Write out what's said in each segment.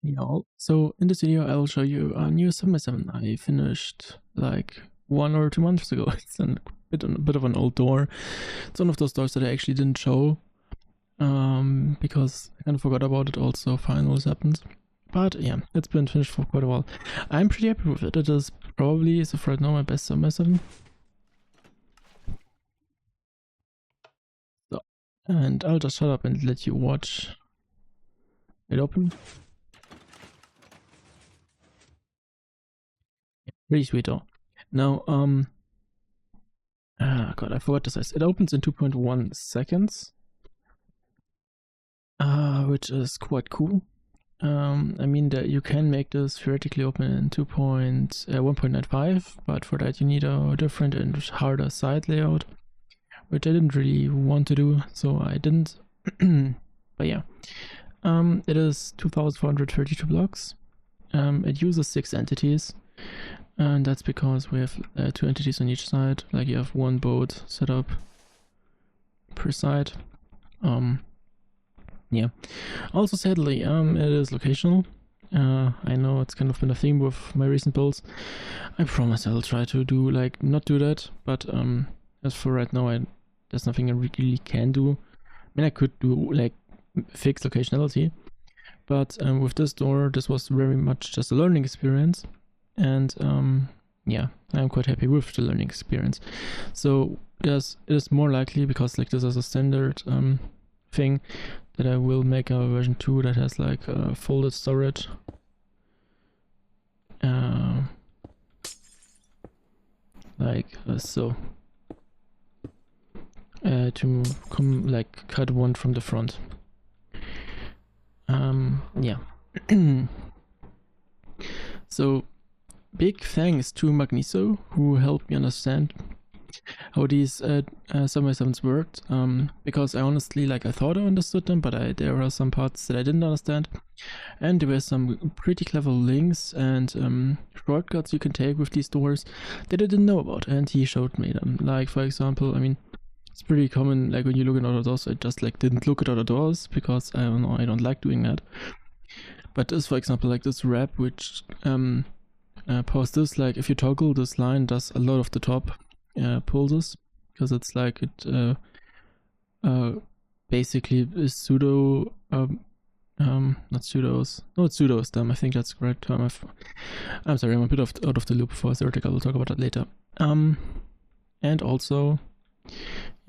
Yeah, so in this video I'll show you a new 7x7 I finished like 1 or 2 months ago. It's a bit of an old door. It's one of those doors that I actually didn't show because I kind of forgot about it also, finals happened. But yeah, it's been finished for quite a while. I'm pretty happy with it. It is probably, as of right now, my best 7x7. So, and I'll just shut up and let you watch it open. Pretty sweet though. Now, God, I forgot the size. It opens in 2.1 seconds, which is quite cool. I mean that you can make this theoretically open in 1.95, but for that you need a different and harder side layout, which I didn't really want to do, so I didn't. But yeah, it is 2,432 blocks. It uses 6 entities, and that's because we have 2 entities on each side. Like you have one boat set up per side. Yeah. Also, sadly, it is locational. I know it's kind of been a theme with my recent builds. I promise I'll try to not do that, but as for right now, there's nothing I really can do. I mean, I could do fix locationality, but with this door, this was very much just a learning experience, and yeah, I'm quite happy with the learning experience. So it is more likely, because this is a standard thing, that I will make a version 2 that has folded storage. So. To come cut one from the front. Yeah. So big thanks to Magniso, who helped me understand how these 7x7s worked, because I honestly I thought I understood them, but there were some parts that I didn't understand, and there were some pretty clever links and shortcuts you can take with these doors that I didn't know about, and he showed me them. For example, I mean, it's pretty common when you look at other doors. I just didn't look at other doors because I don't know, I don't like doing that. But this, for example, this wrap which powers this, if you toggle this line, does a lot of the top pulses, because it's it basically is pseudo not pseudos, no, it's pseudo stem, I think that's the correct term. I'm sorry, I'm a bit out of the loop for theoretical, we'll talk about that later. And also,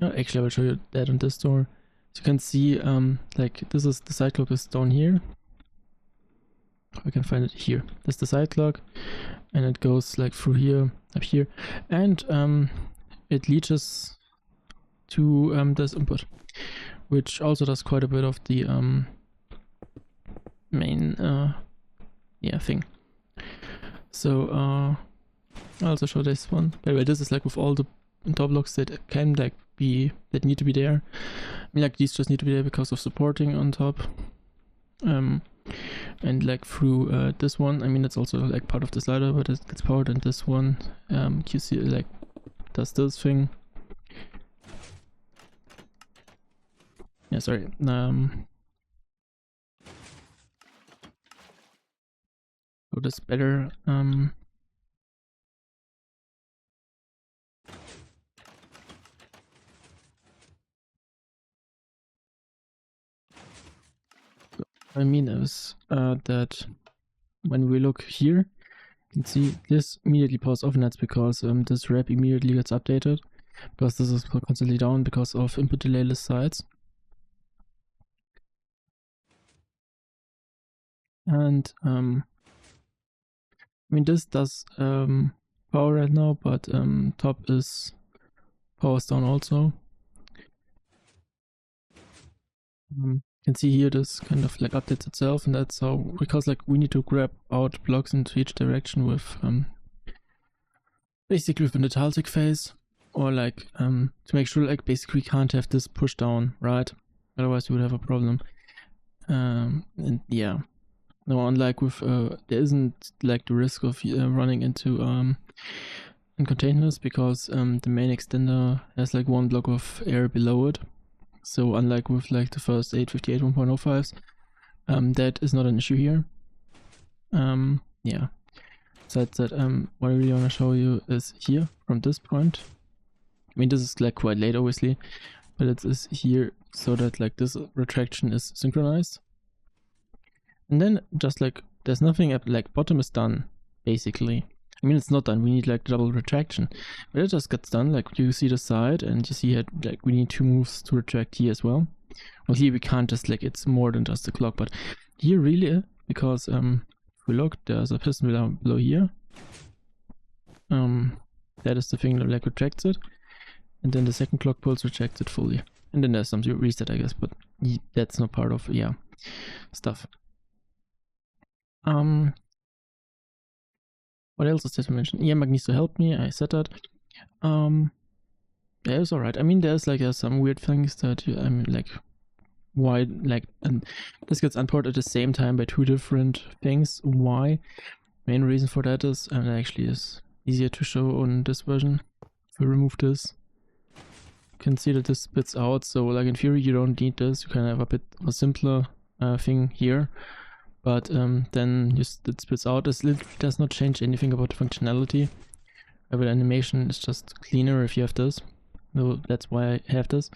actually I will show you that on this door. So you can see this is the side clock is down here. I can find it here. That's the side clock, and it goes through here, up here, and it leaches to this input, which also does quite a bit of the main thing. So I'll also show this one. By the way, this is with all the top blocks that can that need to be there. I mean, these just need to be there because of supporting on top. And through this one, I mean, that's also part of the slider, but it gets powered, and this one you see does this thing. Yeah, sorry. So this better. I mean is that when we look here, you can see this immediately powers off, and that's because this wrap immediately gets updated, because this is constantly down because of input delayless sides. And I mean, this does power right now, but top is powers down also. You can see here this kind of updates itself, and that's how, because we need to grab out blocks into each direction with basically within the tile tick phase, or to make sure basically we can't have this push down, right? Otherwise we would have a problem. And yeah, no, unlike with there isn't the risk of running into incontainers, because the main extender has one block of air below it. So unlike with the first 858 1.05s, that is not an issue here. Yeah. So that what I really want to show you is here from this point. I mean, this is like quite late, obviously, but it is here so that like this retraction is synchronized. And then just like there's nothing up, like bottom is done basically. I mean, it's not done, we need like double retraction, but it just gets done. Like you see the side and you see it, like we need 2 moves to retract here as well. Well, here we can't just like, it's more than just the clock, but here really, because if we look, there's a piston below here. That is the thing that like retracts it, and then the second clock pulse retracts it fully, and then there's some reset, I guess, but that's not part of stuff. What else is there to mention? Yeah, Magneso helped me, I said that. Yeah, it's alright. I mean, there's like some weird things that I mean, like why, like, and this gets unported at the same time by 2 different things. Why? Main reason for that is, and actually is easier to show on this version. If we remove this, you can see that this spits out. So like in theory you don't need this, you can have a bit of a simpler thing here, but then just it spits out. It does not change anything about the functionality. But animation is just cleaner if you have this. No, that's why I have this.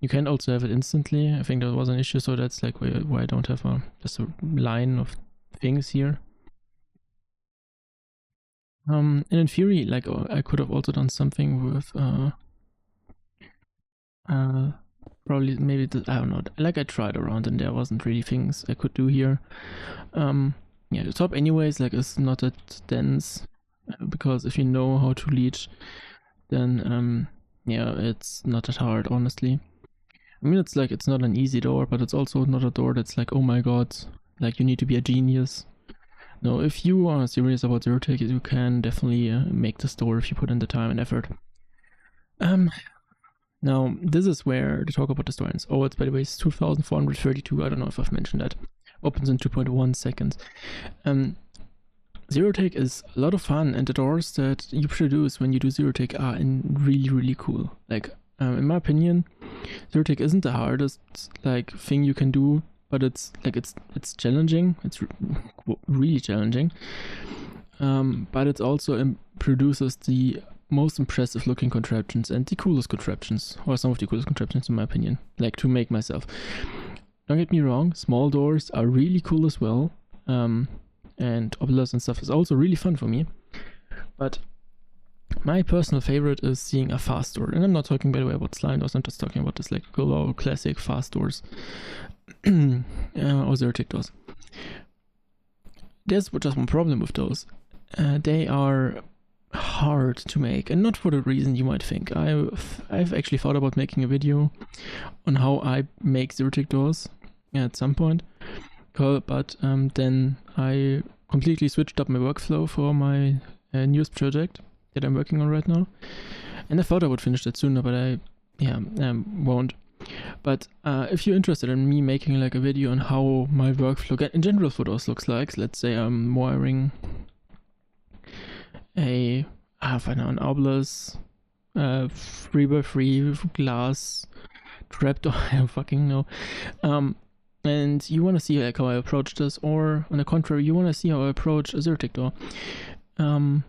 You can also have it instantly. I think that was an issue, so that's like why I don't have just a line of things here. And in theory, like I could have also done something with probably maybe I don't know. Like I tried around and there wasn't really things I could do here. Yeah, the top anyways like is not that dense because if you know how to leech, then yeah, it's not that hard, honestly. I mean, it's like, it's not an easy door, but it's also not a door that's like, oh my god, like you need to be a genius. No, if you are serious about zero take, you can definitely make this door if you put in the time and effort. Now, this is where the talk about the store ends. Oh, it's by the way, it's 2432, I don't know if I've mentioned that. Opens in 2.1 seconds. Zero take is a lot of fun, and the doors that you produce when you do zero take are really, really cool. Like, in my opinion, zero take isn't the hardest like thing you can do, but it's like it's challenging. It's really challenging. But it also produces the most impressive looking contraptions and the coolest contraptions, or some of the coolest contraptions in my opinion. Like to make myself. Don't get me wrong, small doors are really cool as well. And obelisk and stuff is also really fun for me, but my personal favorite is seeing a fast door. And I'm not talking, by the way, about slime doors, I'm just talking about this like classic fast doors or zero take doors. There's just one problem with those. They are hard to make, and not for the reason you might think. I've actually thought about making a video on how I make zero take doors at some point. But then I completely switched up my workflow for my newest project that I'm working on right now, and I thought I would finish that sooner, but I won't. But if you're interested in me making like a video on how my workflow in general for those looks like, let's say I'm wiring an obelisk 3x3 glass trapdoor, I don't fucking know. And you want to see like how I approach this, or on the contrary, you want to see how I approach a zero take door, then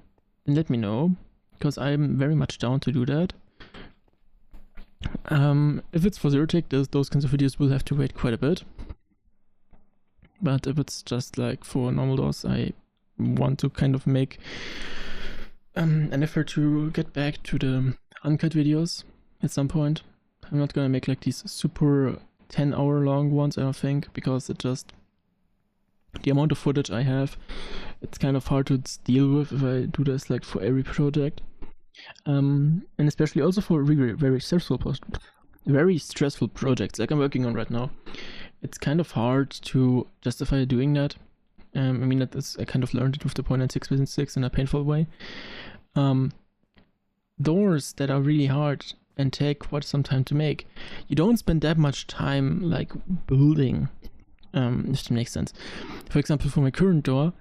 let me know, because I'm very much down to do that. If it's for zero take, those kinds of videos will have to wait quite a bit. But if it's just like for normal doors, I want to kind of make an effort to get back to the uncut videos at some point. I'm not gonna make like these super 10-hour long ones, I don't think, because it just, the amount of footage I have, it's kind of hard to deal with if I do this like for every project, and especially also for very stressful projects like I'm working on right now. It's kind of hard to justify doing that. I mean, that is, I kind of learned it with the 0.96 in a painful way. Doors that are really hard and take quite some time to make, you don't spend that much time like building, if that makes sense. For example, for my current door,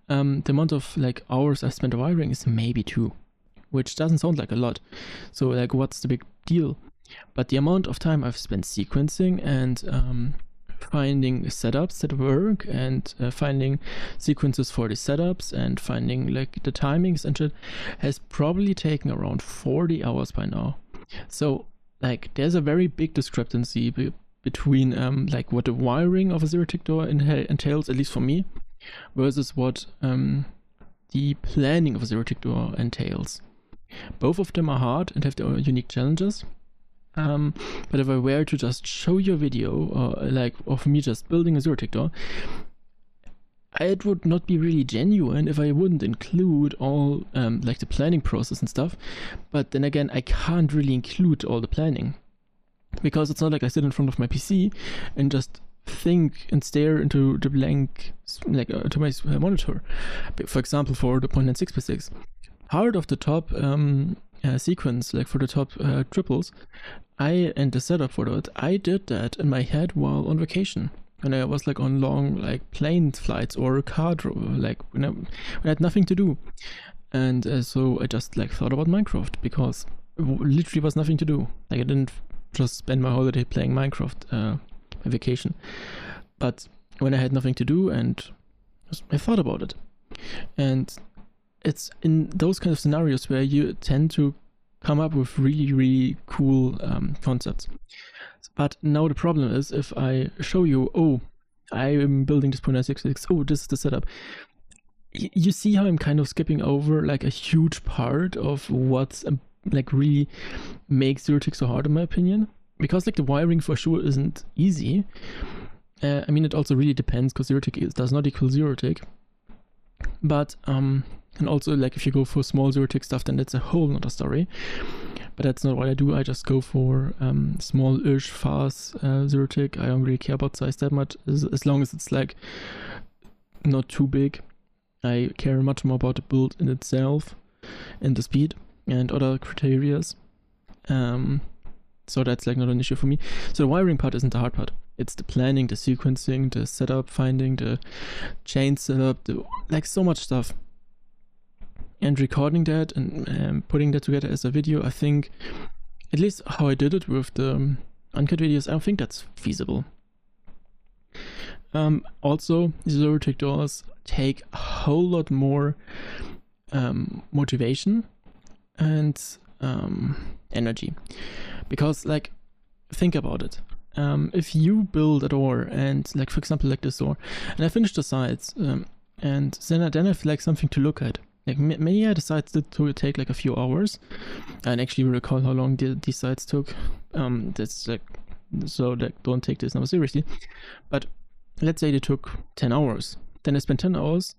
the amount of like hours I spent wiring is maybe 2, which doesn't sound like a lot. So like, what's the big deal? But the amount of time I've spent sequencing and finding setups that work and finding sequences for the setups and finding like the timings and shit has probably taken around 40 hours by now. So like there's a very big discrepancy between like what the wiring of a zero-tick door entails, at least for me, versus what the planning of a zero-tick door entails. Both of them are hard and have their unique challenges. But if I were to just show you a video like of me just building a zero-tick door, it would not be really genuine if I wouldn't include all like the planning process and stuff. But then again, I can't really include all the planning because it's not like I sit in front of my PC and just think and stare into the blank, like to my monitor. For example, for the 0.96x6, part of the top sequence, like for the top triples, and the setup for that, I did that in my head while on vacation. When I was like on long like plane flights or car like when I had nothing to do, and so I just like thought about Minecraft because it literally was nothing to do. Like I didn't just spend my holiday playing Minecraft my vacation, but when I had nothing to do and I thought about it. And it's in those kind of scenarios where you tend to come up with really cool concepts. But now the problem is, if I show you, oh, I am building this 0.96x, oh, this is the setup, you see how I'm kind of skipping over like a huge part of what's like really makes zero-tick so hard in my opinion. Because like the wiring for sure isn't easy. I mean, it also really depends because zero-tick does not equal zero-tick. But and also like if you go for small zero-tick stuff, then that's a whole nother story. But that's not what I do. I just go for small-ish, fast zero-tick. I don't really care about size that much, as long as it's like not too big. I care much more about the build in itself and the speed and other criterias. So that's like not an issue for me. So the wiring part isn't the hard part. It's the planning, the sequencing, the setup, finding the chain setup, like so much stuff. And recording that and putting that together as a video, I think, at least how I did it with the uncut videos, I don't think that's feasible. Also, zero-tick doors take a whole lot more motivation and energy. Because, like, think about it. If you build a door and, like, for example, like this door, and I finish the sides, and then I have, like, something to look at. Like, the sides did take, like, a few hours. I actually recall how long these sides took. That's, like, so, like, don't take this number seriously. But let's say they took 10 hours. Then I spent 10 hours,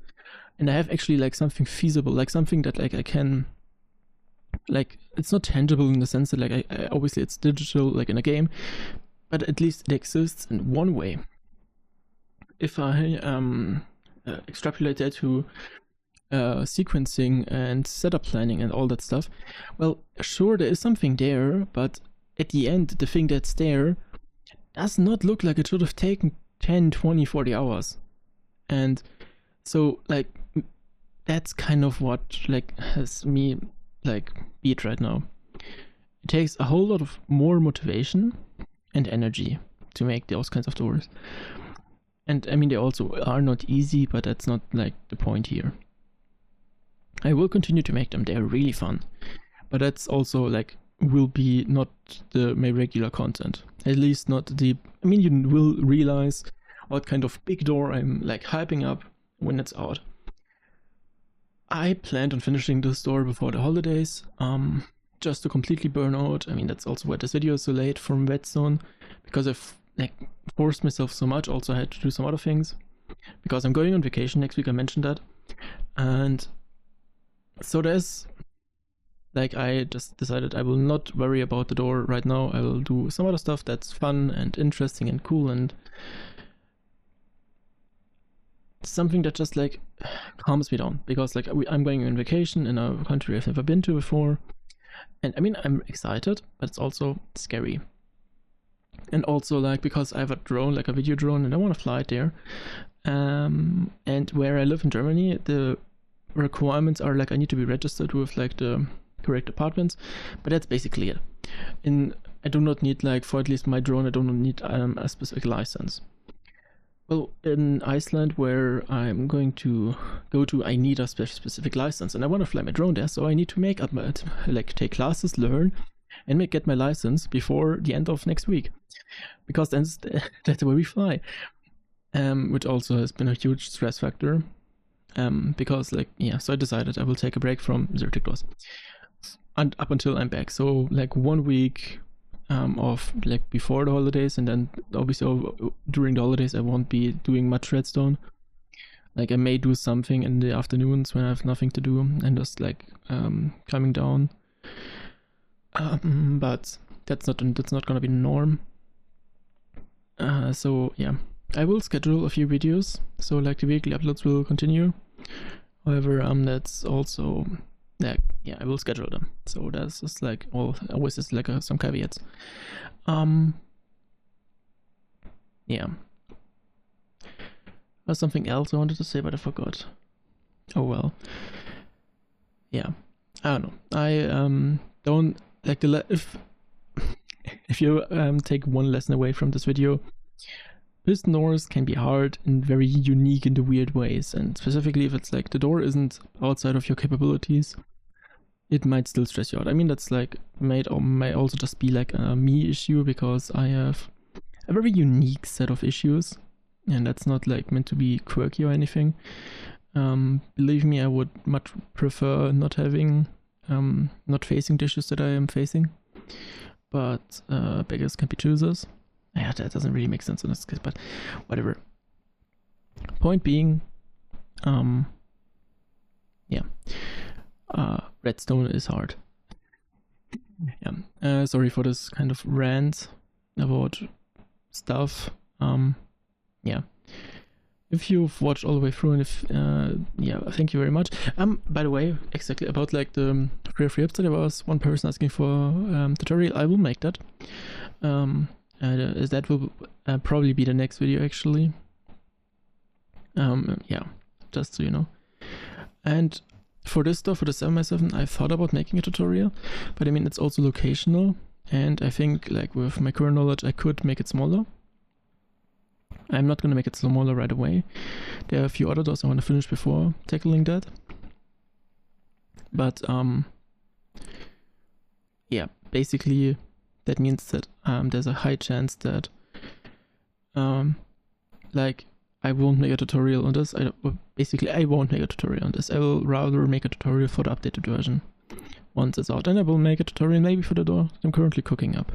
and I have actually, like, something feasible, like, something that, like, I can... Like, it's not tangible in the sense that, like, I obviously it's digital, like in a game, but at least it exists in one way. If I extrapolate that to sequencing and setup planning and all that stuff, well, sure, there is something there, but at the end, the thing that's there does not look like it should have taken 10, 20, 40 hours. And so, like, that's kind of what, like, has me... like beat right now. It takes a whole lot of more motivation and energy to make those kinds of doors. And I mean, they also are not easy, but that's not like the point here. I will continue to make them. They're really fun, but that's also like will be not my regular content. At least not the... I mean, you will realize what kind of big door I'm like hyping up when it's out. I planned on finishing this door before the holidays, just to completely burn out. I mean, that's also why this video is so late from Redstone, because I've like forced myself so much. Also, I had to do some other things because I'm going on vacation next week. I mentioned that, and so there's like I just decided I will not worry about the door right now. I will do some other stuff that's fun and interesting and cool and something that just like calms me down, because like I'm going on vacation in a country I've never been to before, and I mean I'm excited, but it's also scary. And also like because I have a drone, like a video drone, and I want to fly it there, and where I live in Germany, the requirements are like I need to be registered with like the correct departments, but that's basically it. I do not need, like, for at least my drone, I do not need a specific license. Well, in Iceland, where I'm going to go to, I need a specific license, and I want to fly my drone there, so I need to make up my, like, take classes, learn, and get my license before the end of next week, because then that's where we fly. Which also has been a huge stress factor. Because, like, yeah, so I decided I will take a break from Zero Tick Doors, and up until I'm back. So, like, 1 week of, like, before the holidays, and then obviously during the holidays I won't be doing much Redstone. Like, I may do something in the afternoons when I have nothing to do and just, like, coming down. But that's not gonna be the norm. So yeah, I will schedule a few videos, so, like, the weekly uploads will continue. However, that's also, like, yeah, I will schedule them. So that's just, like, always is, like, some caveats. Yeah. There's something else I wanted to say, but I forgot. Oh well. Yeah, I don't know. I don't like if you take one lesson away from this video, Piston doors can be hard and very unique in the weird ways, and specifically if it's like the door isn't outside of your capabilities, it might still stress you out. I mean, that's, like, may also just be, like, a me issue, because I have a very unique set of issues, and that's not, like, meant to be quirky or anything. Believe me, I would much prefer not having, not facing the issues that I am facing, but beggars can be choosers. Yeah, that doesn't really make sense in this case, but whatever. Point being, yeah, Redstone is hard. Yeah, sorry for this kind of rant about stuff. Yeah, if you've watched all the way through, and if yeah, thank you very much. By the way, exactly about, like, the free episode, there was one person asking for tutorial. I will make that. That will probably be the next video, actually. Yeah, just so you know. And for this stuff, for the 7x7, I thought about making a tutorial, but I mean, it's also locational, and I think, like, with my current knowledge, I could make it smaller. I'm not gonna make it smaller right away. There are a few other doors I want to finish before tackling that. But yeah, basically that means that there's a high chance that like, I won't make a tutorial on this. Basically, I won't make a tutorial on this. I will rather make a tutorial for the updated version once it's out. And I will make a tutorial maybe for the door I'm currently cooking up.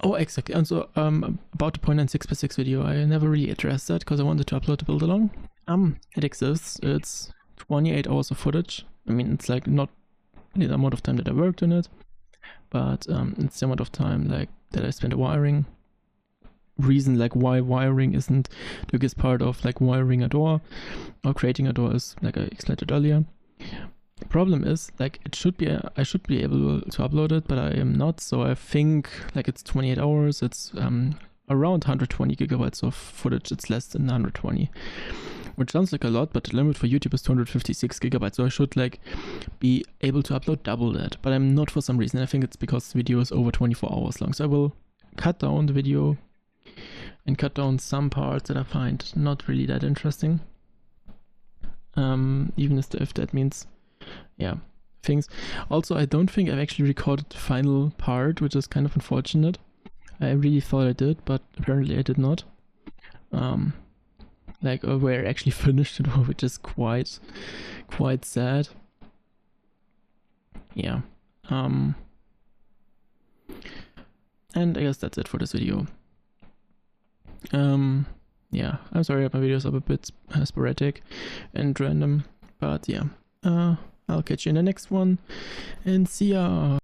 Oh, exactly. And so about the 0.96x6 video, I never really addressed that because I wanted to upload the build along. It exists. It's 28 hours of footage. I mean, it's, like, not the amount of time that I worked on it, but it's the amount of time, like, that I spent wiring. Reason, like, why wiring isn't the biggest part of, like, wiring a door or creating a door is, like I explained it earlier. The problem is, like, I should be able to upload it, but I am not. So I think, like, it's 28 hours. It's around 120 gigabytes of footage. It's less than 120, which sounds like a lot, but the limit for YouTube is 256 gigabytes. So I should, like, be able to upload double that, but I'm not for some reason. I think it's because the video is over 24 hours long. So I will cut down the video and cut down some parts that I find not really that interesting. Even if that means, yeah, things. Also, I don't think I've actually recorded the final part, which is kind of unfortunate. I really thought I did, but apparently I did not. Like, where I actually finished it, which is quite sad. Yeah. And I guess that's it for this video. Yeah, I'm sorry if my videos are a bit sporadic and random, but yeah, I'll catch you in the next one, and see ya!